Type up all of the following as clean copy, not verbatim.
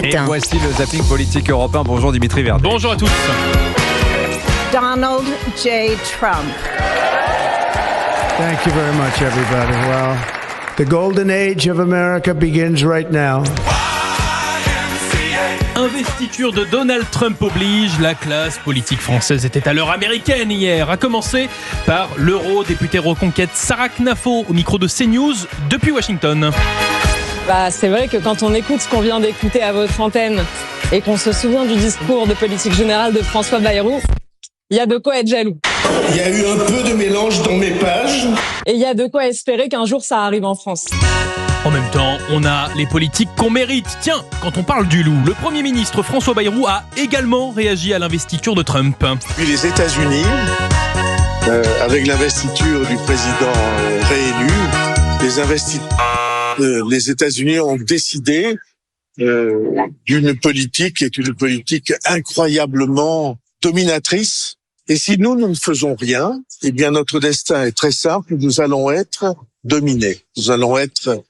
Et voici le zapping politique européen. Bonjour Dimitri Verdet. Bonjour à tous. Donald J. Trump. Thank you very much, everybody. Well, the golden age of America begins right now. Investiture de Donald Trump oblige, la classe politique française était à l'heure américaine hier, à commencer par l'eurodéputée reconquête Sarah Knafo au micro de CNews depuis Washington. C'est vrai que quand on écoute ce qu'on vient d'écouter à votre antenne et qu'on se souvient du discours de politique générale de François Bayrou, il y a de quoi être jaloux. Il y a eu un peu de mélange dans mes pages. Et il y a de quoi espérer qu'un jour ça arrive en France. En même temps, on a les politiques qu'on mérite. Tiens, quand on parle du loup, le Premier ministre François Bayrou a également réagi à l'investiture de Trump. Puis les États-Unis, avec l'investiture du président réélu, les États-Unis ont décidé d'une politique qui est une politique incroyablement dominatrice. Et si nous ne faisons rien, eh bien notre destin est très simple, nous allons être dominés, nous allons être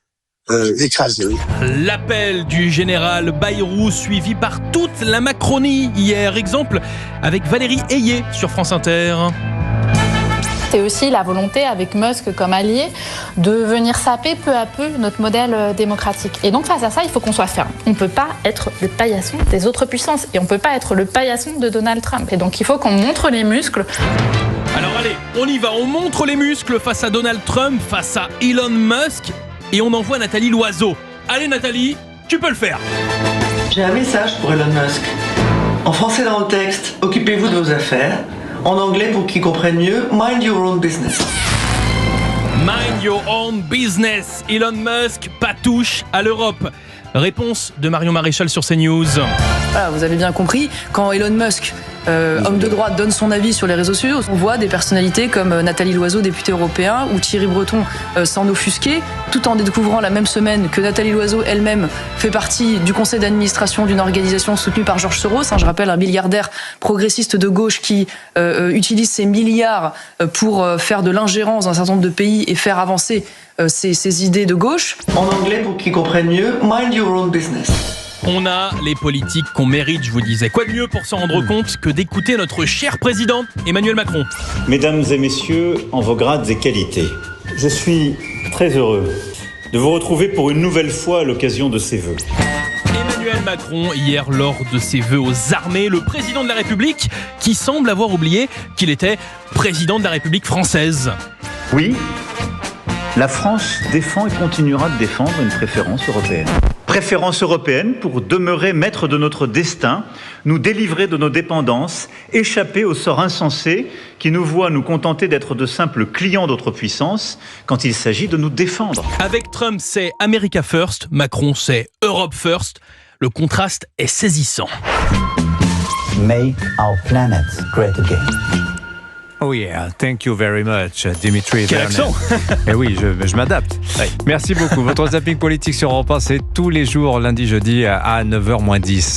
écrasés. L'appel du général Bayrou suivi par toute la Macronie hier. Exemple avec Valérie Ayé sur France Inter. C'est aussi la volonté, avec Musk comme allié, de venir saper peu à peu notre modèle démocratique. Et donc face à ça, il faut qu'on soit ferme. On ne peut pas être le paillasson des autres puissances et on ne peut pas être le paillasson de Donald Trump. Et donc il faut qu'on montre les muscles. Alors allez, on y va, on montre les muscles face à Donald Trump, face à Elon Musk et on envoie Nathalie Loiseau. Allez Nathalie, tu peux le faire. J'ai un message pour Elon Musk. En français dans le texte, occupez-vous de vos affaires. En anglais, pour qu'ils comprennent mieux, mind your own business. Mind your own business. Elon Musk, pas touche à l'Europe. Réponse de Marion Maréchal sur CNews. Voilà, vous avez bien compris, quand Elon Musk, homme de droite, donne son avis sur les réseaux sociaux, on voit des personnalités comme Nathalie Loiseau, députée européen, ou Thierry Breton s'en offusquer, tout en découvrant la même semaine que Nathalie Loiseau elle-même fait partie du conseil d'administration d'une organisation soutenue par Georges Soros, je rappelle un milliardaire progressiste de gauche qui utilise ses milliards pour faire de l'ingérence dans un certain nombre de pays et faire avancer ses idées de gauche. En anglais, pour qu'ils comprennent mieux, mind your own business. On a les politiques qu'on mérite, je vous disais. Quoi de mieux pour s'en rendre compte que d'écouter notre cher président Emmanuel Macron. Mesdames et messieurs, en vos grades et qualités, je suis très heureux de vous retrouver pour une nouvelle fois à l'occasion de ces vœux. Emmanuel Macron, hier lors de ses vœux aux armées, le président de la République qui semble avoir oublié qu'il était président de la République française. Oui, la France défend et continuera de défendre une préférence européenne. Préférence européenne pour demeurer maître de notre destin, nous délivrer de nos dépendances, échapper au sort insensé qui nous voit nous contenter d'être de simples clients d'autres puissances quand il s'agit de nous défendre. Avec Trump, c'est America First, Macron, c'est Europe First. Le contraste est saisissant. Make our planet great again. Oh yeah, thank you very much, Dimitri. Quel accent. Eh oui, je m'adapte. Oui. Merci beaucoup. Votre zapping politique sur Europe 1, c'est tous les jours, lundi, jeudi à 9h moins 10.